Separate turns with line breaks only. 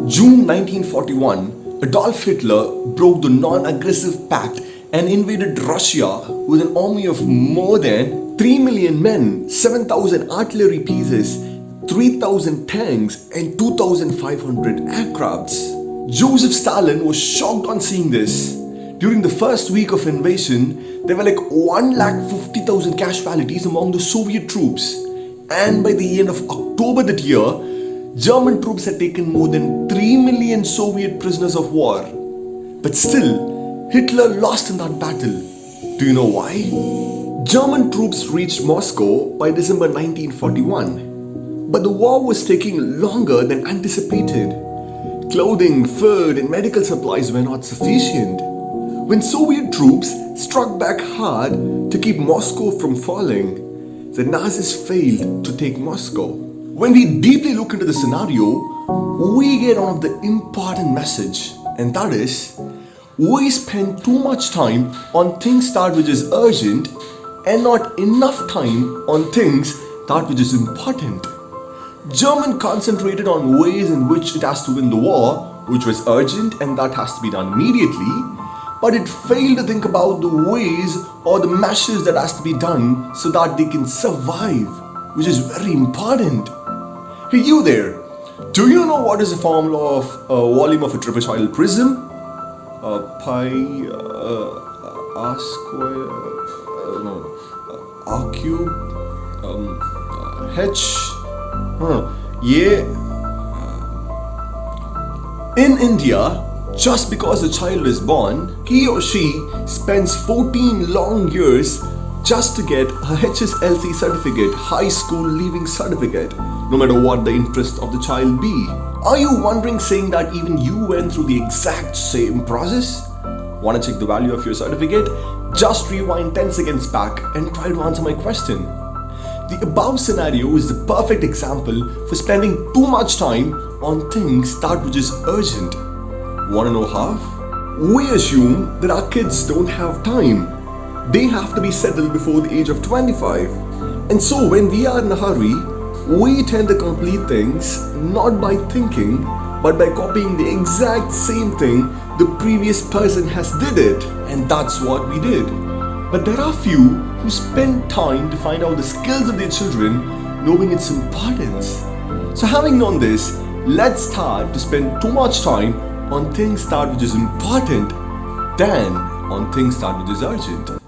June 1941, Adolf Hitler broke the non-aggressive pact and invaded Russia with an army of more than 3 million men, 7,000 artillery pieces, 3,000 tanks and 2,500 aircrafts. Joseph Stalin was shocked on seeing this. During the first week of invasion, there were like 150,000 casualties among the Soviet troops. And by the end of October that year, German troops had taken more than 3 million Soviet prisoners of war. But still, Hitler lost in that battle. Do you know why? German troops reached Moscow by December 1941. But the war was taking longer than anticipated. Clothing, food, and medical supplies were not sufficient. When Soviet troops struck back hard to keep Moscow from falling, the Nazis failed to take Moscow. When we deeply look into the scenario, we get on the important message, and that is, we spend too much time on things that which is urgent and not enough time on things that which is important. Germany concentrated on ways in which it has to win the war, which was urgent and that has to be done immediately, but it failed to think about the ways or the measures that has to be done so that they can survive, which is very important. Hey, you there, do you know what is the formula of volume of a trapezoidal prism? Pi r square, r cube, h. Yeah. In India, just because a child is born, he or she spends 14 long years just to get a HSLC certificate, high school leaving certificate, no matter what the interest of the child be. Are you wondering, saying that even you went through the exact same process? Want to check the value of your certificate? Just rewind 10 seconds back and try to answer my question. The above scenario is the perfect example for spending too much time on things that which is urgent. Wanna know how? We assume that our kids don't have time. They have to be settled before the age of 25. And so when we are in a hurry, we tend to complete things not by thinking, but by copying the exact same thing the previous person has did it. And that's what we did. But there are few who spend time to find out the skills of their children, knowing its importance. So having known this, let's start to spend too much time on things that which is important than on things that which is urgent.